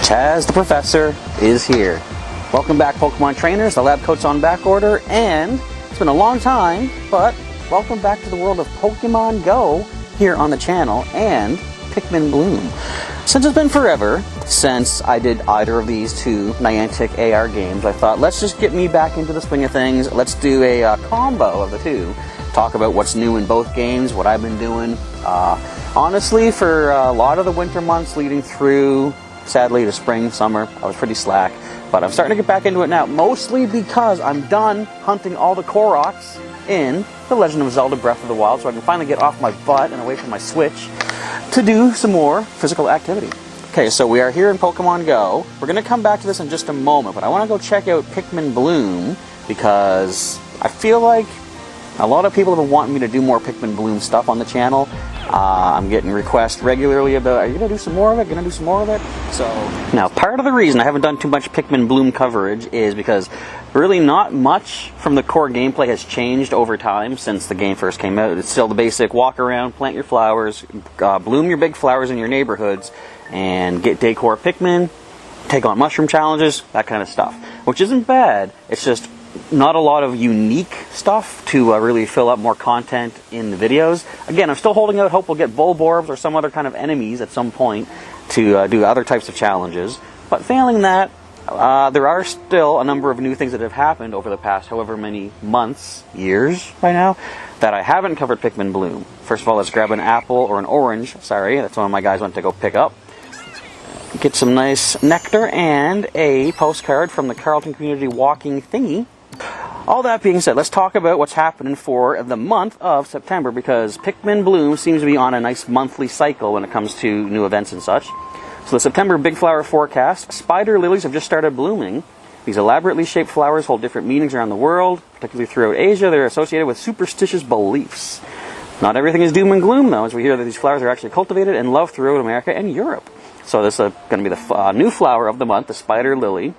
Chaz the Professor is here. Welcome back, Pokemon Trainers. The lab coat's on back order, and it's been a long time, but welcome back to the world of Pokemon GO here on the channel and Pikmin Bloom. Since it's been forever since I did either of these two Niantic AR games, I thought let's just get me back into the swing of things. Let's do a combo of the two. Talk about what's new in both games, what I've been doing. Honestly, for a lot of the winter months leading through, sadly, to spring, summer, I was pretty slack. But I'm starting to get back into it now, mostly because I'm done hunting all the Koroks in The Legend of Zelda Breath of the Wild, so I can finally get off my butt and away from my Switch to do some more physical activity. Okay, so we are here in Pokemon GO. We're going to come back to this in just a moment, but I want to go check out Pikmin Bloom because I feel like a lot of people have been wanting me to do more Pikmin Bloom stuff on the channel. I'm getting requests regularly about, are you going to do some more of it? Going to do some more of it? So, now part of the reason I haven't done too much Pikmin Bloom coverage is because really not much from the core gameplay has changed over time since the game first came out. It's still the basic walk around, plant your flowers, bloom your big flowers in your neighborhoods, and get Decor Pikmin, take on mushroom challenges, that kind of stuff. Which isn't bad, it's just not a lot of unique stuff to really fill up more content in the videos. Again, I'm still holding out hope we'll get Bulborbs or some other kind of enemies at some point to do other types of challenges. But failing that, there are still a number of new things that have happened over the past however many months, years by now, that I haven't covered Pikmin Bloom. First of all, let's grab an apple or an orange. Sorry, that's one of my guys went to go pick up. Get some nice nectar and a postcard from the Carlton Community Walking Thingy. All that being said, let's talk about what's happening for the month of September, because Pikmin Bloom seems to be on a nice monthly cycle when it comes to new events and such. So the September Big Flower forecast, spider lilies have just started blooming. These elaborately shaped flowers hold different meanings around the world, particularly throughout Asia. They're associated with superstitious beliefs. Not everything is doom and gloom, though, as we hear that these flowers are actually cultivated and loved throughout America and Europe. So this is going to be the new flower of the month, the spider lily.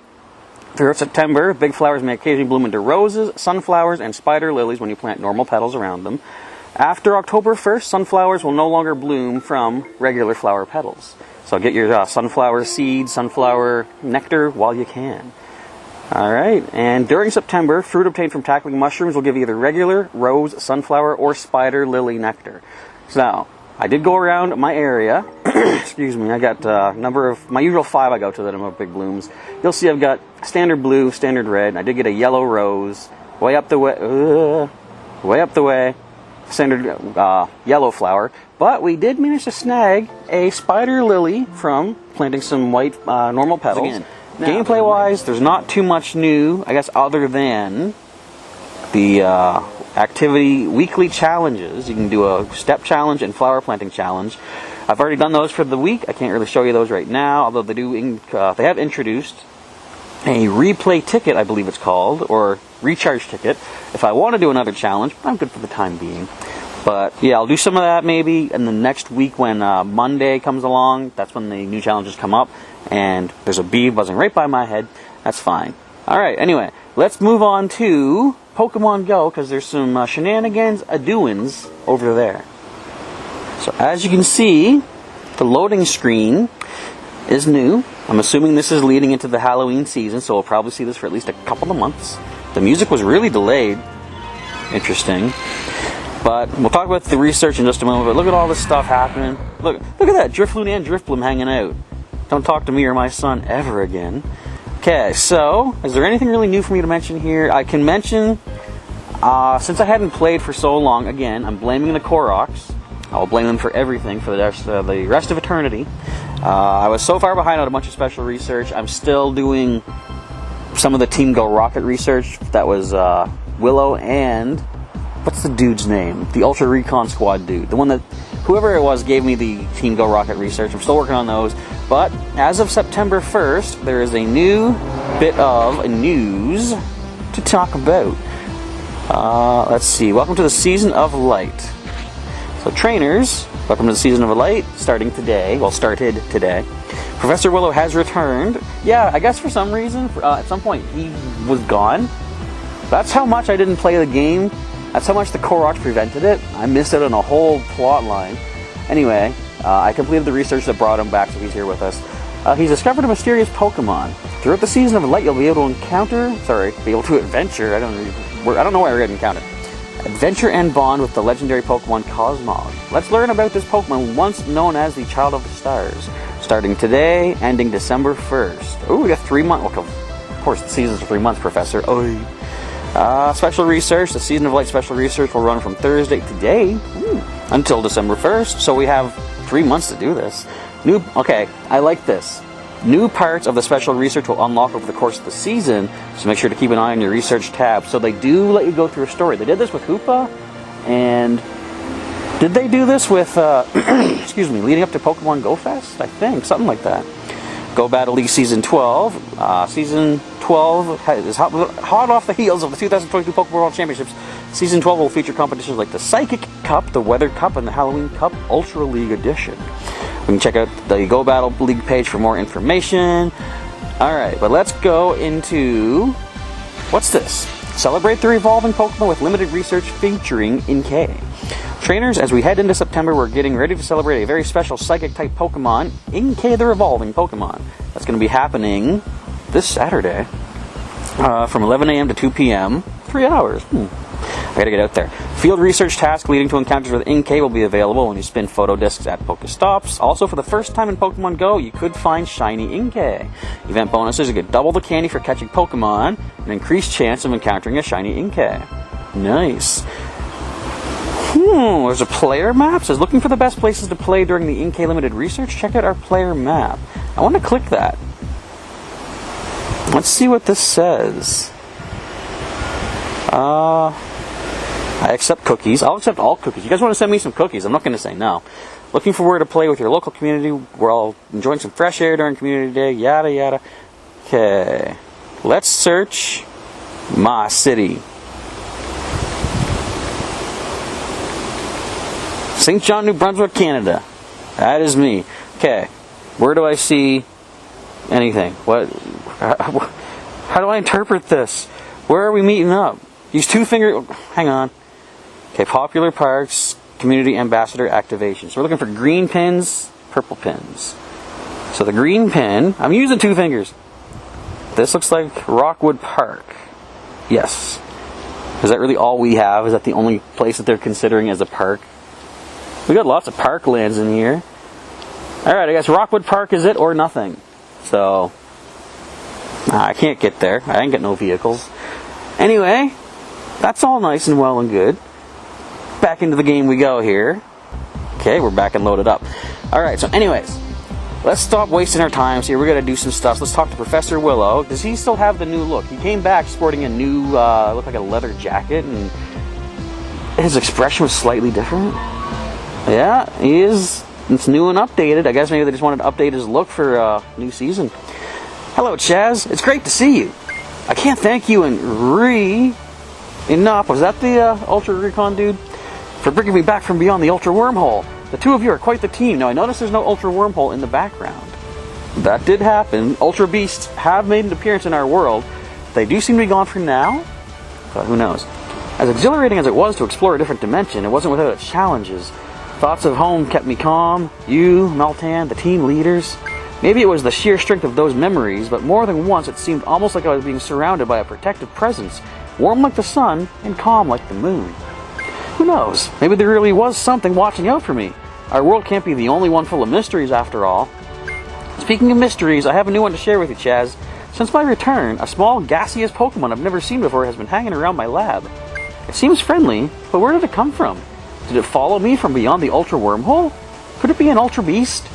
Throughout September, big flowers may occasionally bloom into roses, sunflowers, and spider lilies when you plant normal petals around them. After October 1st, sunflowers will no longer bloom from regular flower petals. So get your sunflower seeds, sunflower nectar while you can. Alright, and during September, fruit obtained from tackling mushrooms will give either regular, rose, sunflower, or spider lily nectar. So, I did go around my area. Excuse me, I got a number of, my usual 5 I go to that are big blooms. You'll see I've got standard blue, standard red. I did get a yellow rose, way up the way, standard yellow flower. But we did manage to snag a spider lily from planting some white normal petals. Again, gameplay-wise, there's not too much new, I guess, other than the activity weekly challenges. You can do a step challenge and flower planting challenge. I've already done those for the week. I can't really show you those right now, although they do they have introduced a replay ticket, I believe it's called, or recharge ticket, if I want to do another challenge. I'm good for the time being. But yeah, I'll do some of that maybe in the next week when Monday comes along. That's when the new challenges come up, and there's a bee buzzing right by my head. That's fine. Alright, anyway, let's move on to Pokemon GO, because there's some shenanigans a-doings over there. So as you can see, the loading screen is new. I'm assuming this is leading into the Halloween season, so we'll probably see this for at least a couple of months. The music was really delayed. Interesting. But we'll talk about the research in just a moment, but look at all this stuff happening. Look at that, Drifloon and Drifbloom hanging out. Don't talk to me or my son ever again. Okay, so, is there anything really new for me to mention here? I can mention, since I hadn't played for so long, again, I'm blaming the Koroks. I will blame them for everything for the rest of eternity. I was so far behind on a bunch of special research. I'm still doing some of the Team Go Rocket research. That was Willow and, what's the dude's name? The Ultra Recon Squad dude. The one that, whoever it was, gave me the Team Go Rocket research. I'm still working on those. But as of September 1st, there is a new bit of news to talk about. Let's see. Welcome to the Season of Light. So trainers, welcome to the Season of Light, starting today. Well, started today. Professor Willow has returned. Yeah, I guess for some reason, at some point, he was gone. That's how much I didn't play the game. That's how much the Koroks prevented it. I missed out on a whole plot line. Anyway, I completed the research that brought him back, so he's here with us. He's discovered a mysterious Pokemon. Throughout the season of light, you'll be able to adventure. I don't know why I read encounter. Adventure and bond with the legendary Pokemon Cosmog. Let's learn about this Pokemon, once known as the Child of the Stars. Starting today, ending December 1st. Oh, we got 3 months. Well, of course, the season's 3 months, Professor. Special research. The Season of Light special research will run from Thursday today until December 1st. So we have 3 months to do this. Okay, I like this. New parts of the special research will unlock over the course of the season, so make sure to keep an eye on your research tab. So they do let you go through a story. They did this with Hoopa, and did they do this with, excuse me, leading up to Pokemon Go Fest? I think, something like that. Go Battle League Season 12. Season 12 is hot off the heels of the 2022 Pokemon World Championships. Season 12 will feature competitions like the Psychic Cup, the Weather Cup, and the Halloween Cup Ultra League Edition. You can check out the Go Battle League page for more information. Alright, but let's go into... what's this? Celebrate the evolving Pokemon with limited research featuring Inkay. Trainers, as we head into September, we're getting ready to celebrate a very special Psychic-type Pokemon, Inkay the Evolving Pokemon. That's going to be happening this Saturday from 11 a.m. to 2 p.m. 3 hours. I gotta get out there. Field research task leading to encounters with Inkay will be available when you spin photo discs at Pokestops. Also, for the first time in Pokemon Go, you could find shiny Inkay. Event bonuses: you get double the candy for catching Pokemon, an increased chance of encountering a shiny Inkay. Nice. There's a player map. It says looking for the best places to play during the Inkay limited research. Check out our player map. I want to click that. Let's see what this says. I accept cookies. I'll accept all cookies. You guys want to send me some cookies? I'm not going to say no. Looking for where to play with your local community. We're all enjoying some fresh air during community day. Yada yada. Okay. Let's search my city. St. John, New Brunswick, Canada. That is me. Okay. Where do I see anything? What? How do I interpret this? Where are we meeting up? Use two finger... hang on. Okay, popular parks, community ambassador activation. So we're looking for green pins, purple pins. So the green pin, I'm using 2 fingers. This looks like Rockwood Park. Yes. Is that really all we have? Is that the only place that they're considering as a park? We got lots of parklands in here. Alright, I guess Rockwood Park is it or nothing. So, I can't get there. I ain't got no vehicles. Anyway, that's all nice and well and good. Back into the game we go here. Okay, we're back and loaded up. Alright, so anyways, let's stop wasting our time here. We're going to do some stuff. Let's talk to Professor Willow. Does he still have the new look? He came back sporting a new, looked like a leather jacket, and his expression was slightly different. Yeah, he is. It's new and updated. I guess maybe they just wanted to update his look for new season. Hello, Chaz. It's great to see you. I can't thank you enough. Was that the Ultra Recon dude? For bringing me back from beyond the Ultra Wormhole. The two of you are quite the team. Now, I notice there's no Ultra Wormhole in the background. That did happen. Ultra Beasts have made an appearance in our world. They do seem to be gone for now, but who knows. As exhilarating as it was to explore a different dimension, it wasn't without its challenges. Thoughts of home kept me calm. You, Meltan, the team leaders. Maybe it was the sheer strength of those memories, but more than once it seemed almost like I was being surrounded by a protective presence, warm like the sun and calm like the moon. Who knows? Maybe there really was something watching out for me. Our world can't be the only one full of mysteries after all. Speaking of mysteries, I have a new one to share with you, Chaz. Since my return, a small gaseous Pokemon I've never seen before has been hanging around my lab. It seems friendly, but where did it come from? Did it follow me from beyond the Ultra Wormhole? Could it be an Ultra Beast?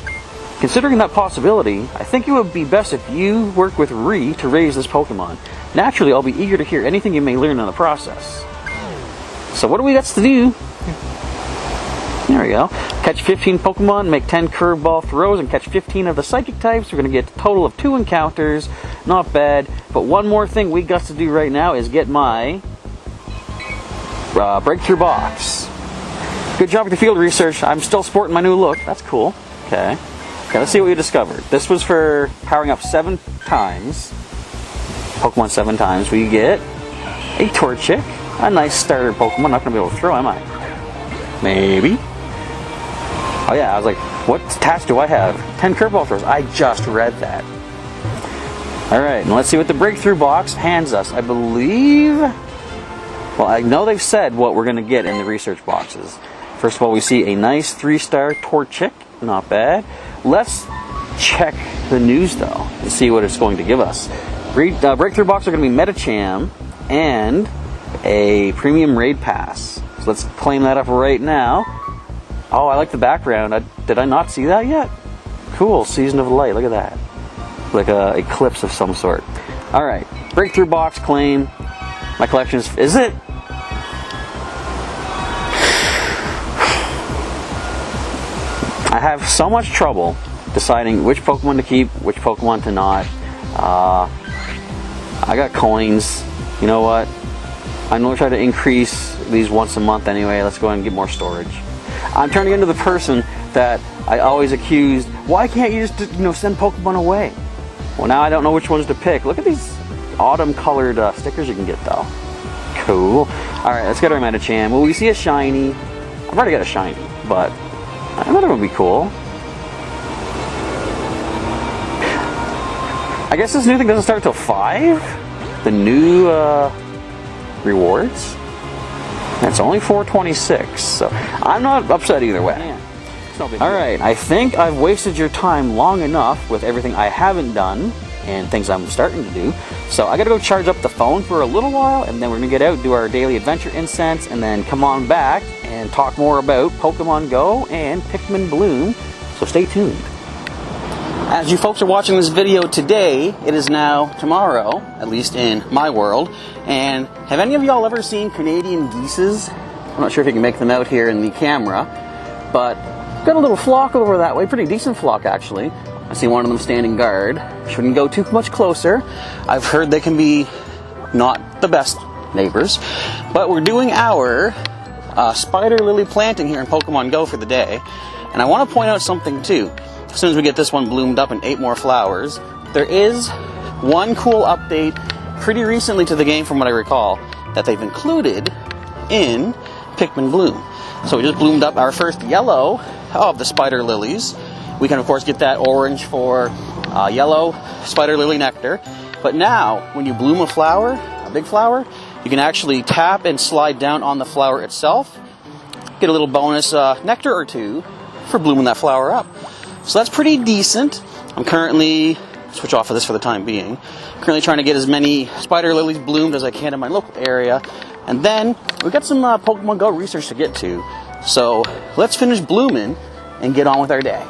Considering that possibility, I think it would be best if you work with Ree to raise this Pokemon. Naturally, I'll be eager to hear anything you may learn in the process. So what do we got to do? There we go. Catch 15 Pokemon, make 10 curveball throws, and catch 15 of the Psychic types. We're going to get a total of 2 encounters. Not bad. But one more thing we got to do right now is get my breakthrough box. Good job with the field research. I'm still sporting my new look. That's cool. Okay. Okay, let's see what we discovered. This was for powering up 7 times. Pokemon 7 times. We get a Torchic. A nice starter Pokemon. Not going to be able to throw, am I? Maybe. Oh yeah, I was like, What task do I have? 10 curveball throws. I just read that. Alright, and let's see what the breakthrough box hands us. I believe... Well, I know they've said what we're going to get in the research boxes. First of all, we see a nice 3-star Torchic. Not bad. Let's check the news, though, and see what it's going to give us. Breakthrough box are going to be Metacham and a premium raid pass. So let's claim that up right now. Oh, I like the background. Did I not see that yet? Cool. Season of Light. Look at that. Like a eclipse of some sort. Alright. Breakthrough box claim. My collection is it? I have so much trouble deciding which Pokemon to keep, which Pokemon to not. I got coins. You know what? I'm going to try to increase these once a month anyway. Let's go ahead and get more storage. I'm turning into the person that I always accused, why can't you just send Pokemon away? Well, now I don't know which ones to pick. Look at these autumn colored stickers you can get though. Cool. Alright, let's get our Metacham. Will we see a shiny? I've already got a shiny, but I thought it would be cool. I guess this new thing doesn't start till 5? The new rewards? It's only 426, so I'm not upset either way. Alright, I think I've wasted your time long enough with everything I haven't done and things I'm starting to do. So I gotta go charge up the phone for a little while, and then we're gonna get out, do our daily adventure incense, and then come on back and talk more about Pokemon Go and Pikmin Bloom. So stay tuned. As you folks are watching this video today, it is now tomorrow, at least in my world. And have any of y'all ever seen Canadian geeses? I'm not sure if you can make them out here in the camera, but got a little flock over that way, pretty decent flock actually. I see one of them standing guard. Shouldn't go too much closer. I've heard they can be not the best neighbors, but we're doing our spider lily planting here in Pokemon Go for the day. And I want to point out something too. As soon as we get this one bloomed up and 8 more flowers, there is one cool update pretty recently to the game from what I recall that they've included in Pikmin Bloom. So we just bloomed up our first yellow of the spider lilies. We can of course get that orange for yellow spider lily nectar. But now, when you bloom a flower, a big flower, you can actually tap and slide down on the flower itself, get a little bonus nectar or 2 for blooming that flower up. So that's pretty decent. I'm currently, switch off of this for the time being, currently trying to get as many spider lilies bloomed as I can in my local area. And then we've got some Pokemon Go research to get to. So let's finish blooming and get on with our day.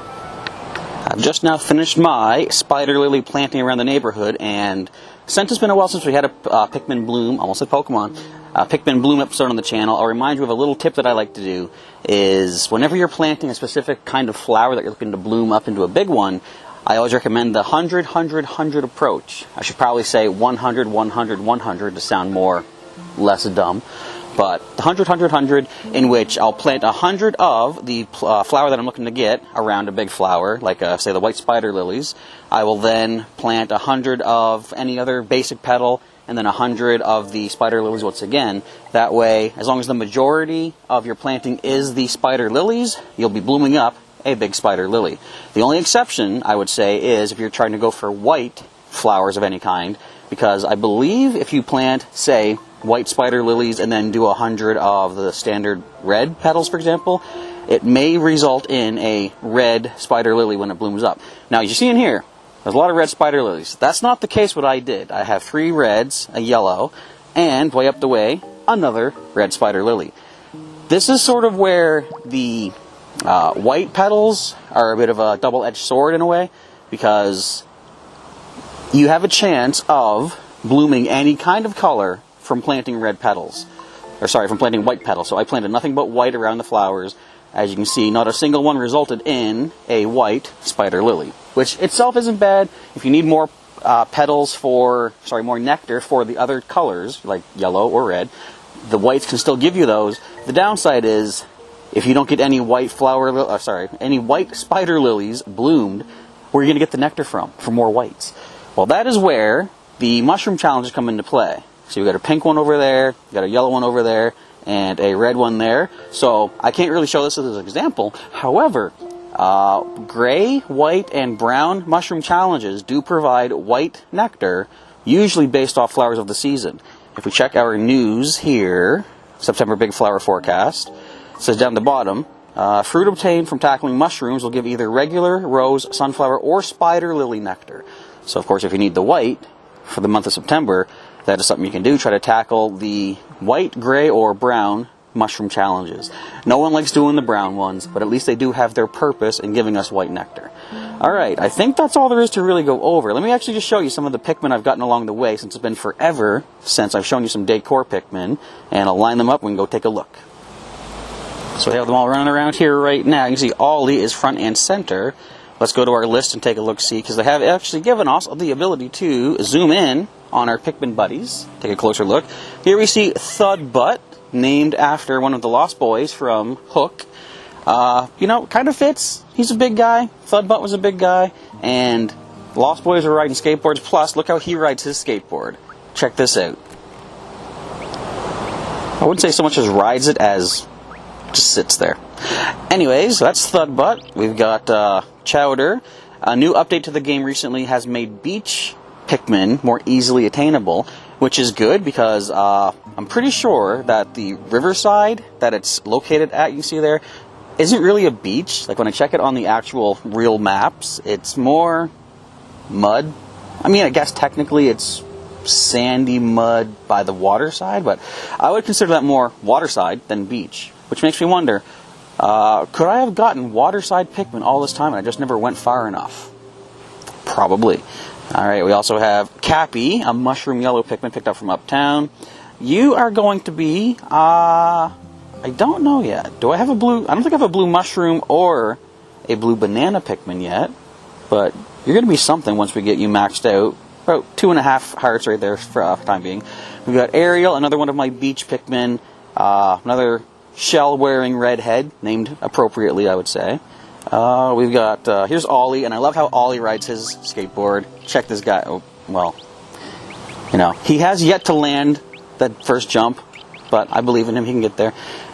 I've just now finished my spider lily planting around the neighborhood, and since it's been a while since we had a Pikmin Bloom, almost like Pokemon, Pikmin Bloom episode on the channel, I'll remind you of a little tip that I like to do, is whenever you're planting a specific kind of flower that you're looking to bloom up into a big one, I always recommend the 100, 100, 100 approach. I should probably say 100, 100, 100 to sound less dumb. But the 100, 100, 100, in which I'll plant 100 of the flower that I'm looking to get around a big flower, like say the white spider lilies. I will then plant 100 of any other basic petal, and then 100 of the spider lilies once again. That way, as long as the majority of your planting is the spider lilies, you'll be blooming up a big spider lily. The only exception, I would say, is if you're trying to go for white flowers of any kind, because I believe if you plant, say, white spider lilies and then do 100 of the standard red petals, for example, it may result in a red spider lily when it blooms up. Now, as you see in here, there's a lot of red spider lilies. That's not the case what I did. I have 3 reds, a yellow, and way up the way, another red spider lily. This is sort of where the white petals are a bit of a double-edged sword in a way, because you have a chance of blooming any kind of color from planting red petals. Or sorry, from planting white petals. So I planted nothing but white around the flowers. As you can see, not a single one resulted in a white spider lily, which itself isn't bad. If you need more more nectar for the other colors, like yellow or red, the whites can still give you those. The downside is, if you don't get any white any white spider lilies bloomed, where are you going to get the nectar from for more whites? Well, that is where the mushroom challenges come into play. So you've got a pink one over there, you've got a yellow one over there, and a red one there. So I can't really show this as an example. However, Gray, white, and brown mushroom challenges do provide white nectar, usually based off flowers of the season. If we check our news here, September Big Flower Forecast, it says down the bottom, fruit obtained from tackling mushrooms will give either regular, rose, sunflower, or spider lily nectar. So, of course, if you need the white for the month of September, that is something you can do. Try to tackle the white, gray, or brown mushroom challenges. No one likes doing the brown ones, but at least they do have their purpose in giving us white nectar. Alright, I think that's all there is to really go over. Let me actually just show you some of the Pikmin I've gotten along the way, since it's been forever since I've shown you some Decor Pikmin, and I'll line them up and we can go take a look. So we have them all running around here right now. You can see Ollie is front and center. Let's go to our list and take a look-see, because they have actually given us the ability to zoom in on our Pikmin buddies. Take a closer look. Here we see Thudbutt, named after one of the Lost Boys from Hook. You know, kind of fits. He's a big guy. Thudbutt was a big guy. And Lost Boys are riding skateboards. Plus, look how he rides his skateboard. Check this out. I wouldn't say so much as rides it as just sits there. Anyways, that's Thudbutt. We've got Chowder. A new update to the game recently has made beach Pikmin more easily attainable, which is good because I'm pretty sure that the riverside that it's located at, you can see there, isn't really a beach. Like when I check it on the actual real maps, it's more mud. I mean, I guess technically it's sandy mud by the water side, but I would consider that more waterside than beach, which makes me wonder, could I have gotten waterside Pikmin all this time and I just never went far enough? Probably. Alright, we also have Cappy, a mushroom yellow Pikmin picked up from Uptown. You are going to be, I don't know yet. Do I have a blue? I don't think I have a blue mushroom or a blue banana Pikmin yet. But you're going to be something once we get you maxed out. About 2.5 hearts right there for time being. We've got Ariel, another one of my beach Pikmin. Another shell-wearing redhead, named appropriately, I would say. We've got, here's Ollie, and I love how Ollie rides his skateboard. Check this guy. Oh, well, you know, he has yet to land that first jump, but I believe in him. He can get there.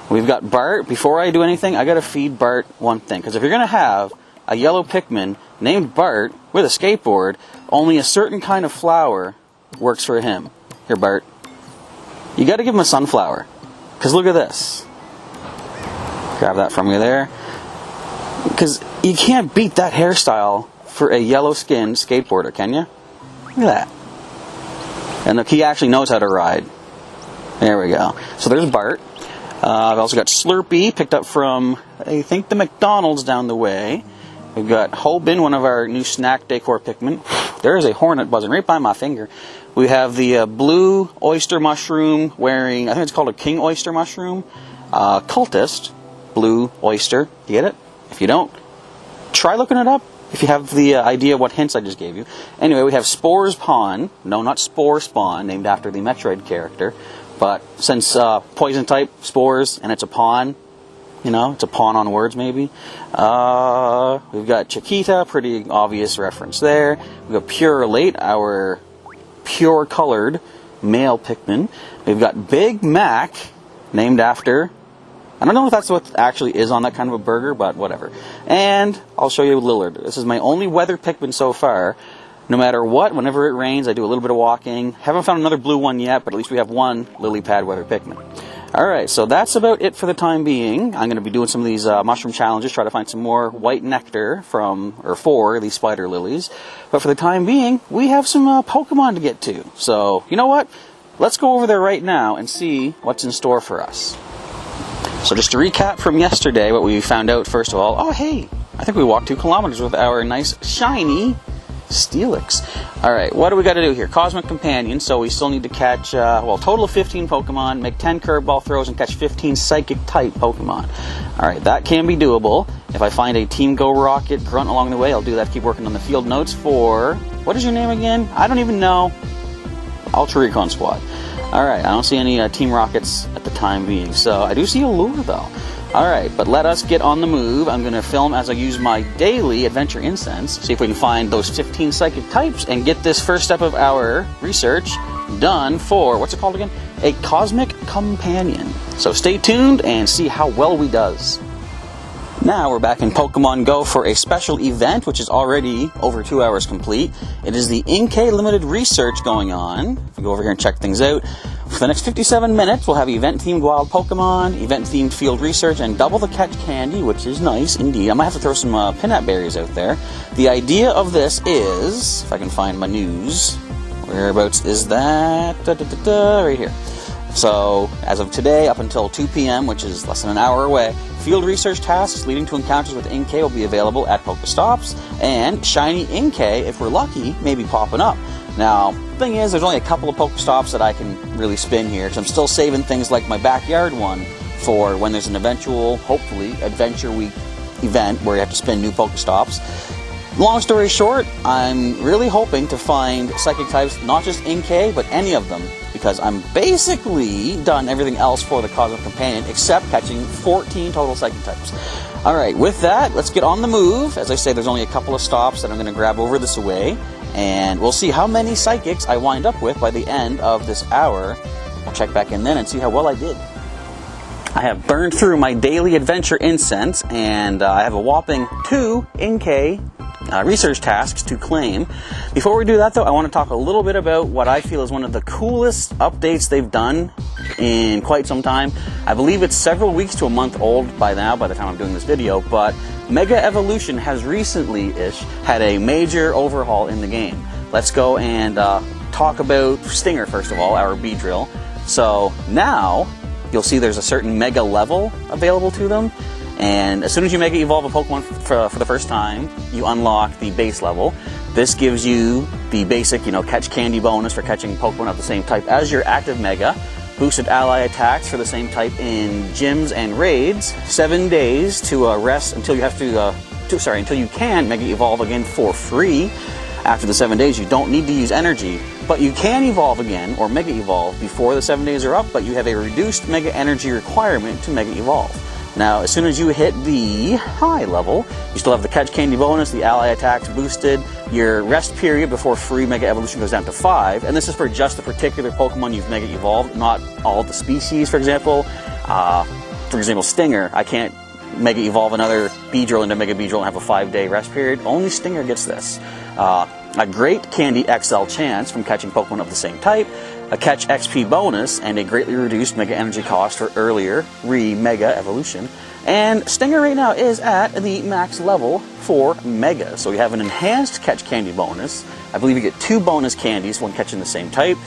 We've got Bart. Before I do anything, I got to feed Bart one thing, because if you're going to have a yellow Pikmin named Bart with a skateboard, only a certain kind of flower works for him. Here, Bart. You got to give him a sunflower, because look at this. Grab that from you there. Because you can't beat that hairstyle for a yellow-skinned skateboarder, can you? Look at that. And look, he actually knows how to ride. There we go. So there's Bart. I've also got Slurpee, picked up from, I think, the McDonald's down the way. We've got Hobin, one of our new snack Decor Pikmin. There is a hornet buzzing right by my finger. We have the blue oyster mushroom wearing, I think it's called a king oyster mushroom. Cultist, blue oyster. You get it? If you don't, try looking it up if you have the idea what hints I just gave you. Anyway, we have Spores Pawn. No, not Spore Spawn, named after the Metroid character. But since poison type, spores, and it's a pawn, you know, it's a pawn on words maybe. We've got Chiquita, pretty obvious reference there. We've got Pure Late, our pure colored male Pikmin. We've got Big Mac, named after, I don't know if that's what actually is on that kind of a burger, but whatever. And I'll show you Lillard. This is my only weather Pikmin so far. No matter what, whenever it rains, I do a little bit of walking. Haven't found another blue one yet, but at least we have one lily pad weather Pikmin. Alright, so that's about it for the time being. I'm going to be doing some of these mushroom challenges, try to find some more white nectar for these spider lilies. But for the time being, we have some Pokemon to get to. So, you know what? Let's go over there right now and see what's in store for us. So just to recap from yesterday, what we found out first of all, oh hey, I think we walked 2 kilometers with our nice shiny Steelix. Alright, what do we got to do here? Cosmic Companion, so we still need to catch, total of 15 Pokemon, make 10 curveball throws, and catch 15 Psychic-type Pokemon. Alright, that can be doable. If I find a Team Go Rocket grunt along the way, I'll do that, keep working on the field notes for, what is your name again? I don't even know. Ultra Recon Squad. Alright, I don't see any Team Rockets at the time being, so I do see a lure though. Alright, but let us get on the move. I'm going to film as I use my daily Adventure Incense, see if we can find those 15 Psychic types, and get this first step of our research done for, what's it called again? A Cosmic Companion. So stay tuned and see how well we does. Now we're back in Pokemon Go for a special event, which is already over 2 hours complete. It is the Inkay Limited Research going on. If you go over here and check things out, for the next 57 minutes, we'll have event-themed wild Pokemon, event-themed field research, and double the catch candy, which is nice indeed. I might have to throw some peanut berries out there. The idea of this is, if I can find my news, whereabouts is that? Right here. So, as of today, up until 2 p.m., which is less than an hour away, field research tasks leading to encounters with Inkay will be available at Pokestops, and shiny Inkay, if we're lucky, may be popping up. Now, the thing is, there's only a couple of Pokestops that I can really spin here, so I'm still saving things like my backyard one for when there's an eventual, hopefully, Adventure Week event where you have to spin new Pokestops. Long story short, I'm really hoping to find Psychic types, not just Inkay, but any of them, because I'm basically done everything else for the Cosmog Companion except catching 14 total Psychic types. Alright, with that, let's get on the move. As I say, there's only a couple of stops that I'm going to grab over this way, and we'll see how many Psychics I wind up with by the end of this hour. I'll check back in then and see how well I did. I have burned through my daily adventure incense, and I have a whopping 2 Inkay research tasks to claim. Before we do that though, I want to talk a little bit about what I feel is one of the coolest updates they've done in quite some time. I believe it's several weeks to a month old by now, by the time I'm doing this video, but Mega Evolution has recently-ish had a major overhaul in the game. Let's go and talk about Stinger first of all, our Beedrill. So now, you'll see there's a certain Mega level available to them. And as soon as you Mega Evolve a Pokemon for the first time, you unlock the base level. This gives you the basic, catch candy bonus for catching Pokemon of the same type as your active Mega. Boosted ally attacks for the same type in gyms and raids. 7 days to rest until you have until you can Mega Evolve again for free. After the 7 days, you don't need to use energy, but you can evolve again or Mega Evolve before the 7 days are up, but you have a reduced Mega Energy requirement to Mega Evolve. Now, as soon as you hit the high level, you still have the catch candy bonus, the ally attacks boosted, your rest period before free Mega Evolution goes down to 5, and this is for just the particular Pokemon you've Mega Evolved, not all the species, for example. For example, Stinger, I can't Mega Evolve another Beedrill into Mega Beedrill and have a 5-day rest period. Only Stinger gets this. A great Candy XL chance from catching Pokemon of the same type, a Catch XP bonus, and a greatly reduced Mega Energy cost for earlier Mega Evolution. And Stinger right now is at the max level for Mega. So we have an enhanced Catch Candy bonus. I believe you get 2 bonus candies when catching the same type.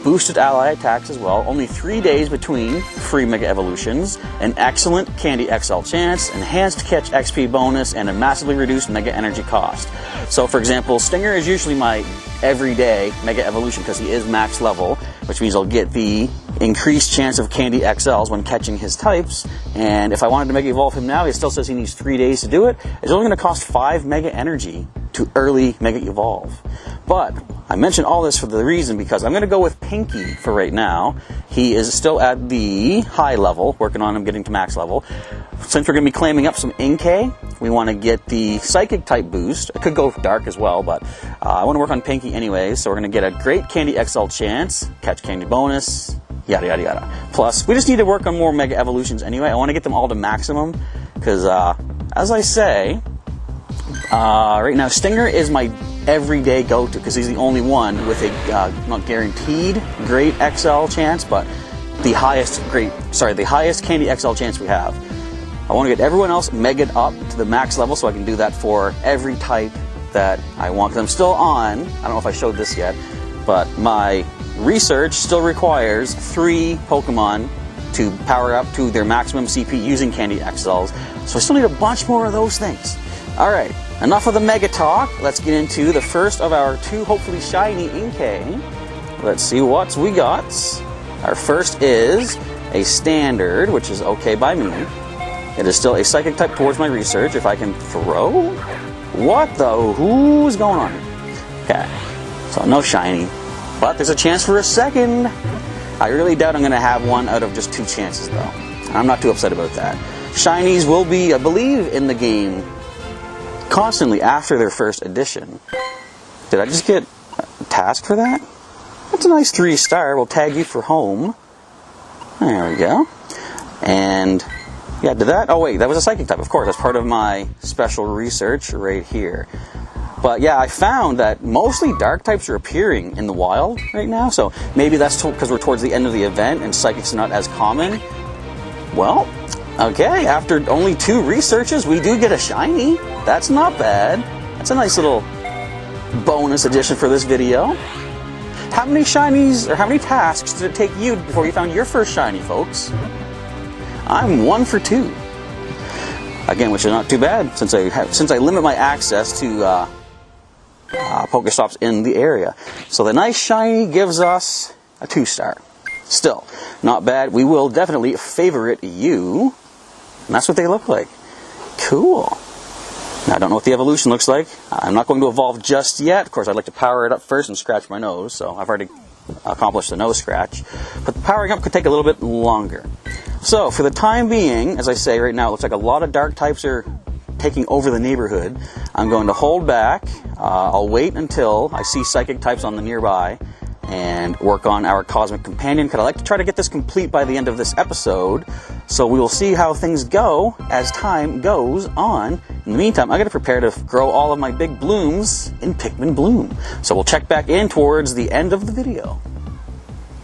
Boosted ally attacks as well. Only 3 days between free Mega Evolutions. An excellent Candy XL chance, enhanced Catch XP bonus, and a massively reduced Mega Energy cost. So for example, Stinger is usually my everyday Mega Evolution because he is max level, which means I'll get the increased chance of Candy XLs when catching his types. And if I wanted to Mega Evolve him now, he still says he needs 3 days to do it. It's only going to cost 5 Mega Energy to early Mega Evolve. But I mention all this for the reason because I'm going to go with Pinky for right now. He is still at the high level, working on him getting to max level. Since we're going to be claiming up some Inkay, we want to get the Psychic type boost. It could go Dark as well, but I want to work on Pinky anyway, so we're going to get a great Candy XL chance, catch candy bonus, yada yada yada. Plus, we just need to work on more Mega Evolutions anyway. I want to get them all to maximum because, as I say, right now Stinger is my everyday go-to because he's the only one with a not guaranteed great XL chance, but the highest Candy XL chance we have. I want to get everyone else Mega'd up to the max level so I can do that for every type that I want. Because I'm still on, I don't know if I showed this yet, but my research still requires 3 Pokemon to power up to their maximum CP using Candy XLs. So I still need a bunch more of those things. Alright, enough of the Mega talk. Let's get into the first of our 2 hopefully shiny Inkay. Let's see what we got. Our first is a standard, which is okay by me. It is still a Psychic type towards my research. If I can throw? What the? Who's going on? Okay, so no shiny. But there's a chance for a second. I really doubt I'm going to have one out of just 2 chances, though. I'm not too upset about that. Shinies will be, I believe, in the game constantly after their first edition. Did I just get a task for that? That's a nice 3-star. We'll tag you for home. There we go. And Yeah, did that? Oh wait, that was a psychic type. Of course, that's part of my special research right here. But yeah, I found that mostly dark types are appearing in the wild right now. So maybe that's because we're towards the end of the event and psychics are not as common. Well, okay, after only 2 researches, we do get a shiny. That's not bad. That's a nice little bonus addition for this video. How many shinies, or how many tasks did it take you before you found your first shiny, folks? I'm 1 for 2. Again, which is not too bad since I limit my access to Pokestops in the area. So the nice shiny gives us a 2-star. Still, not bad. We will definitely favorite you. And that's what they look like. Cool. Now, I don't know what the evolution looks like. I'm not going to evolve just yet. Of course, I'd like to power it up first and scratch my nose. So I've already accomplished the nose scratch. But the powering up could take a little bit longer. So for the time being, as I say right now, it looks like a lot of dark types are taking over the neighborhood. I'm going to hold back. I'll wait until I see psychic types on the nearby and work on our Cosmic Companion, because I like to try to get this complete by the end of this episode. So we will see how things go as time goes on. In the meantime, I'm going to prepare to grow all of my big blooms in Pikmin Bloom. So we'll check back in towards the end of the video.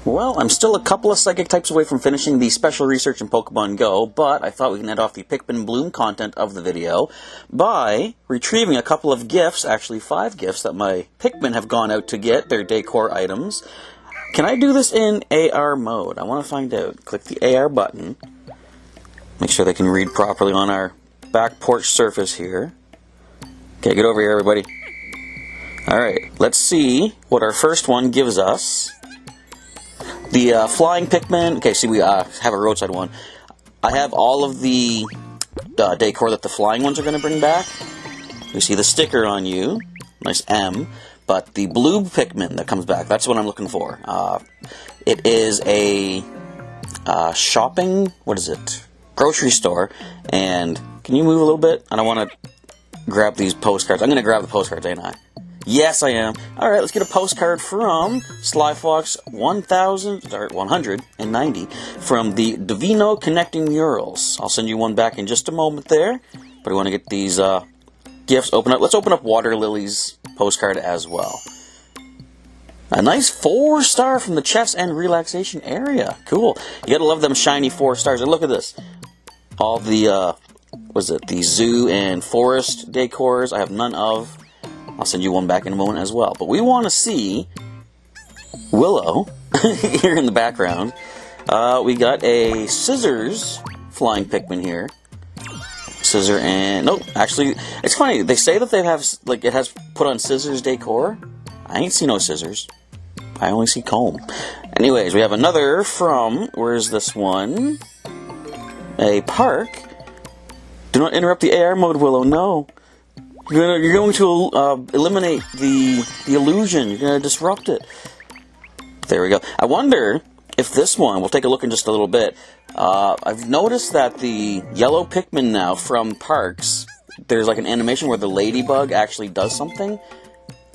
Well, I'm still a couple of psychic types away from finishing the special research in Pokemon GO, but I thought we can end off the Pikmin Bloom content of the video by retrieving a couple of gifts, actually 5 gifts, that my Pikmin have gone out to get, their decor items. Can I do this in AR mode? I want to find out. Click the AR button. Make sure they can read properly on our back porch surface here. Okay, get over here, everybody. Alright, let's see what our first one gives us. The flying Pikmin, okay, see we have a roadside one. I have all of the decor that the flying ones are going to bring back. You see the sticker on you, nice M, but the blue Pikmin that comes back, that's what I'm looking for. It is a shopping, what is it, grocery store, and can you move a little bit? I don't want to grab these postcards. I'm going to grab the postcards, ain't I? Yes, I am. Alright, let's get a postcard from Slyfox 190 from the Divino Connecting Murals. I'll send you one back in just a moment there. But I want to get these gifts open up. Let's open up Water Lily's postcard as well. A nice 4-star from the chest and relaxation area. Cool. You gotta love them shiny 4 stars. And look at this. All the, the zoo and forest decors I have none of. I'll send you one back in a moment as well. But we want to see Willow here in the background. We got a scissors flying Pikmin here. Scissor and... Nope, actually, it's funny. They say that they have, like, it has put on scissors decor. I ain't see no scissors. I only see comb. Anyways, we have another from... Where's this one? A park. Do not interrupt the AR mode, Willow. No. You're going to eliminate the illusion. You're going to disrupt it. There we go. I wonder if this one, we'll take a look in just a little bit. I've noticed that the yellow Pikmin now from parks, there's like an animation where the ladybug actually does something.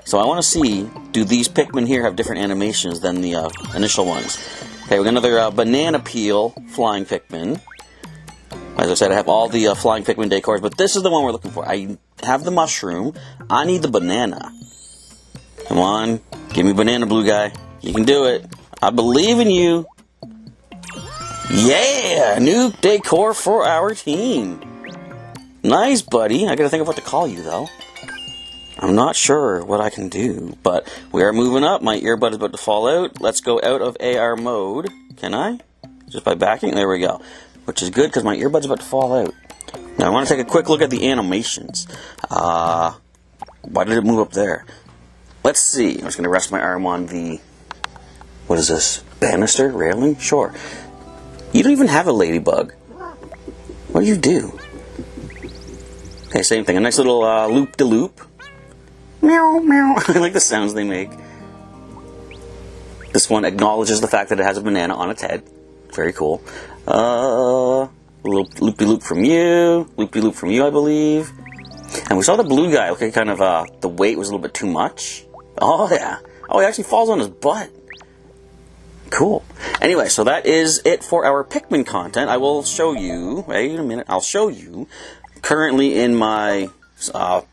So I want to see, do these Pikmin here have different animations than the initial ones? Okay, we got another banana peel flying Pikmin. As I said, I have all the flying Pikmin decors, but this is the one we're looking for. I have the mushroom. I need the banana. Come on. Give me banana, blue guy. You can do it. I believe in you. Yeah! New decor for our team. Nice, buddy. I gotta think of what to call you, though. I'm not sure what I can do, but we are moving up. My earbud is about to fall out. Let's go out of AR mode. Can I? Just by backing? There we go. Which is good because my earbud's about to fall out. Now I want to take a quick look at the animations. Why did it move up there? Let's see. I'm just going to rest my arm on the... What is this? Banister? Railing? Sure. You don't even have a ladybug. What do you do? Okay, same thing. A nice little loop-de-loop. Meow, meow. I like the sounds they make. This one acknowledges the fact that it has a banana on its head. Very cool. A little loop-de-loop from you. Loop-de-loop from you, I believe. And we saw the blue guy. Okay, kind of, the weight was a little bit too much. Oh, yeah. Oh, he actually falls on his butt. Cool. Anyway, so that is it for our Pikmin content. I will show you, wait a minute, I'll show you, currently in my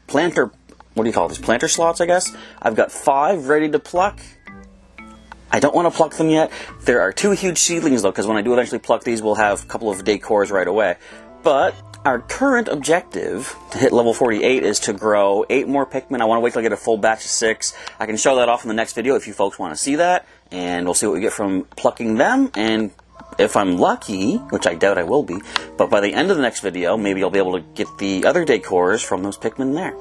planter, what do you call these, planter slots, I guess? I've got 5 ready to pluck. I don't want to pluck them yet. There are 2 huge seedlings, though, because when I do eventually pluck these, we'll have a couple of decors right away. But our current objective to hit level 48 is to grow 8 more Pikmin. I want to wait till I get a full batch of 6. I can show that off in the next video if you folks want to see that. And we'll see what we get from plucking them. And if I'm lucky, which I doubt I will be, but by the end of the next video, maybe I'll be able to get the other decors from those Pikmin there.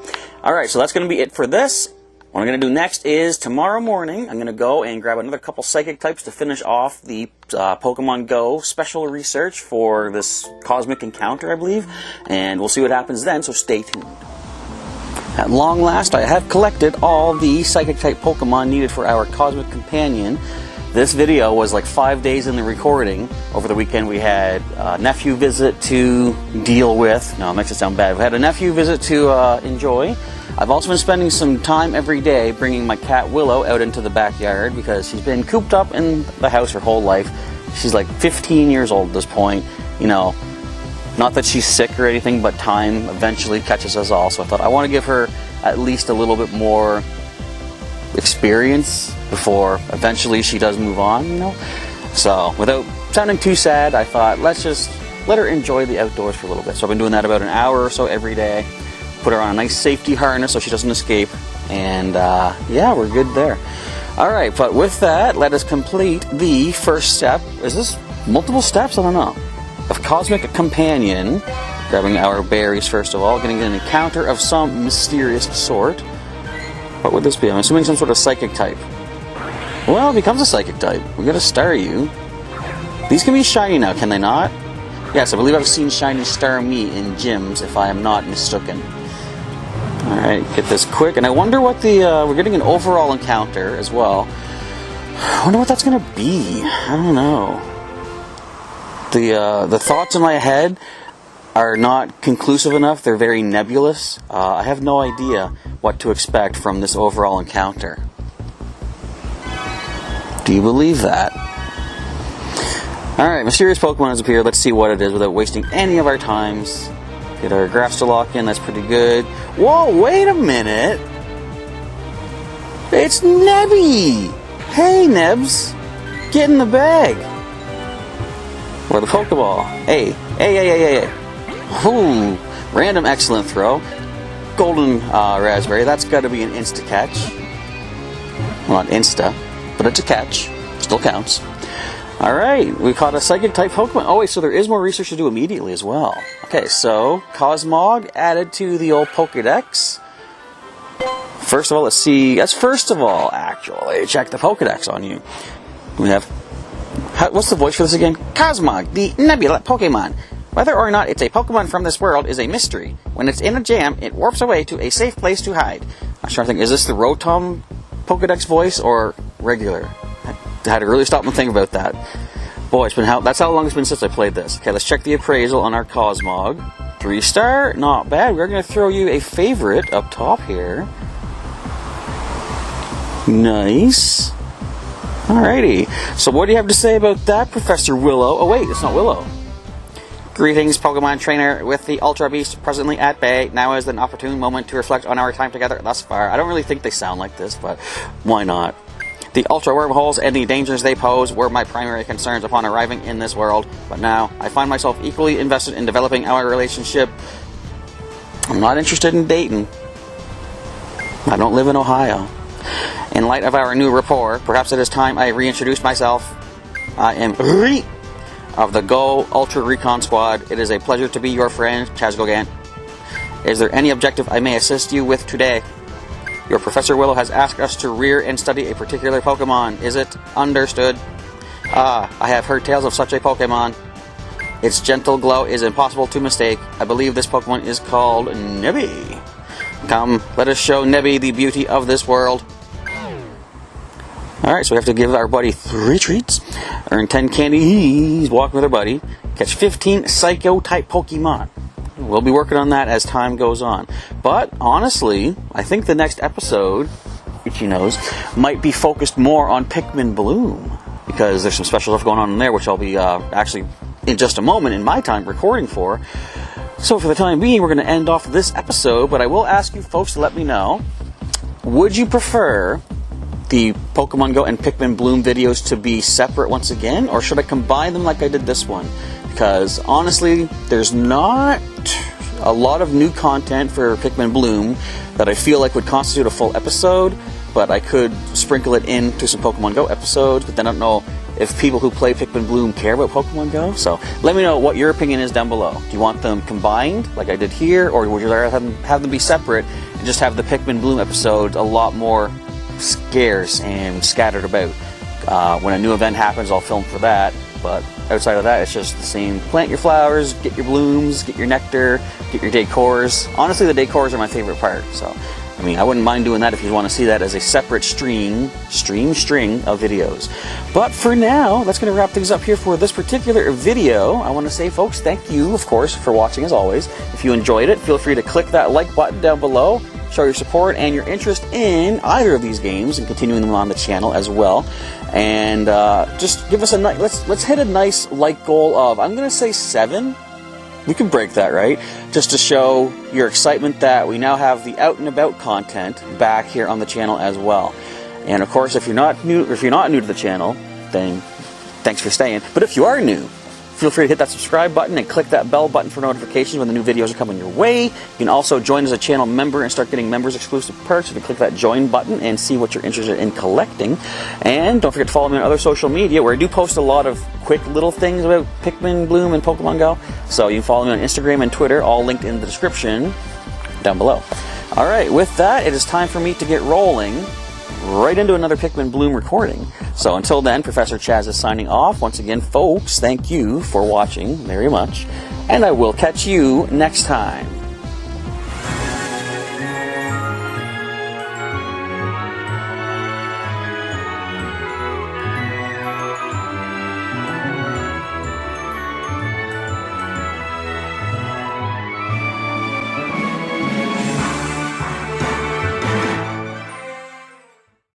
Alright, so that's going to be it for this. What I'm going to do next is, tomorrow morning, I'm going to go and grab another couple psychic types to finish off the Pokemon GO special research for this cosmic encounter, I believe. And we'll see what happens then, so stay tuned. At long last, I have collected all the psychic type Pokemon needed for our cosmic companion. This video was like 5 days in the recording. Over the weekend we had a nephew visit to deal with. No, it makes it sound bad. We had a nephew visit to enjoy. I've also been spending some time every day bringing my cat Willow out into the backyard because she's been cooped up in the house her whole life. She's like 15 years old at this point. You know, not that she's sick or anything, but time eventually catches us all. So I thought I want to give her at least a little bit more experience before eventually she does move on, you know? So without sounding too sad, I thought let's just let her enjoy the outdoors for a little bit. So I've been doing that about an hour or so every day. Put her on a nice safety harness so she doesn't escape. And yeah, we're good there. Alright, but with that, let us complete the first step. Is this multiple steps? I don't know. Of Cosmic Companion. Grabbing our berries first of all. Getting an encounter of some mysterious sort. What would this be? I'm assuming some sort of psychic type. Well, it becomes a psychic type. We gotta star you. These can be shiny now, can they not? Yes, I believe I've seen shiny star me in gyms, if I am not mistaken. Alright, get this quick. And I wonder what the, we're getting an overall encounter as well. I wonder what that's gonna be. I don't know. The thoughts in my head are not conclusive enough. They're very nebulous. I have no idea what to expect from this overall encounter. Do you believe that? Alright, mysterious Pokemon has appeared. Let's see what it is without wasting any of our times. Get our graphs to lock in. That's pretty good. Whoa, wait a minute. It's Nebby! Hey, Nebs. Get in the bag. Or the Pokeball. Hey. Ooh, random excellent throw. Golden raspberry. That's got to be an insta catch. Well, not insta, but it's a catch. Still counts. Alright, we caught a psychic type Pokemon. Oh wait, so there is more research to do immediately as well. Okay, so Cosmog added to the old Pokedex. First of all, let's see. That's first of all, actually. Check the Pokedex on you. We have... what's the voice for this again? Cosmog, the nebula Pokemon. Whether or not it's a Pokemon from this world is a mystery. When it's in a jam, it warps away to a safe place to hide. I'm trying to think, is this the Rotom Pokedex voice or regular? I had to really stop and think about that. Boy, it's been that's how long it's been since I played this. Okay, let's check the appraisal on our Cosmog. 3-star, not bad. We're going to throw you a favorite up top here. Nice. Alrighty. So what do you have to say about that, Professor Willow? Oh wait, it's not Willow. Greetings, Pokemon Trainer, with the Ultra Beast presently at bay. Now is an opportune moment to reflect on our time together thus far. I don't really think they sound like this, but why not? The Ultra Wormholes and the dangers they pose were my primary concerns upon arriving in this world, but now I find myself equally invested in developing our relationship. I'm not interested in dating. I don't live in Ohio. In light of our new rapport, perhaps it is time I reintroduce myself. I am of the GO Ultra Recon Squad. It is a pleasure to be your friend, Chazgogant. Is there any objective I may assist you with today? Your Professor Willow has asked us to rear and study a particular Pokemon. Is it understood? I have heard tales of such a Pokemon. Its gentle glow is impossible to mistake. I believe this Pokemon is called Nebby. Come, let us show Nebby the beauty of this world. Alright, so we have to give our buddy 3 treats. Earn 10 candies, walk with our buddy. Catch 15 Psycho-type Pokemon. We'll be working on that as time goes on. But, honestly, I think the next episode, Itchy Nose, might be focused more on Pikmin Bloom. because there's some special stuff going on in there, which I'll be actually in just a moment in my time recording for. So for the time being, we're going to end off this episode, but I will ask you folks to let me know, would you prefer the Pokemon Go and Pikmin Bloom videos to be separate once again, or should I combine them like I did this one? Because honestly, there's not a lot of new content for Pikmin Bloom that I feel like would constitute a full episode, but I could sprinkle it into some Pokemon Go episodes, but then I don't know if people who play Pikmin Bloom care about Pokemon Go. So let me know what your opinion is down below. Do you want them combined like I did here, or would you rather have them be separate and just have the Pikmin Bloom episodes a lot more scarce and scattered about? When a new event happens, I'll film for that, but outside of that, it's just the same. Plant your flowers, get your blooms, get your nectar, get your decors. Honestly, the decors are my favorite part, so I mean, I wouldn't mind doing that if you want to see that as a separate string of videos. But for now, that's going to wrap things up here for this particular video. I want to say, folks, thank you, of course, for watching as always. If you enjoyed it, feel free to click that like button down below. Show your support and your interest in either of these games and continuing them on the channel as well. And just give us a nice, let's hit a nice like goal of, I'm going to say 7. We can break that, right? Just to show your excitement that we now have the out and about content back here on the channel as well. And of course, if you're not new to the channel, then thanks for staying. But if you are new, feel free to hit that subscribe button and click that bell button for notifications when the new videos are coming your way. You can also join as a channel member and start getting members exclusive perks. You can click that join button and see what you're interested in collecting. And don't forget to follow me on other social media, where I do post a lot of quick little things about Pikmin Bloom and Pokemon Go. So you can follow me on Instagram and Twitter, all linked in the description down below. Alright, with that, it is time for me to get rolling right into another Pikmin Bloom recording. So until then, Professor Chaz is signing off. Once again, folks, thank you for watching very much, and I will catch you next time.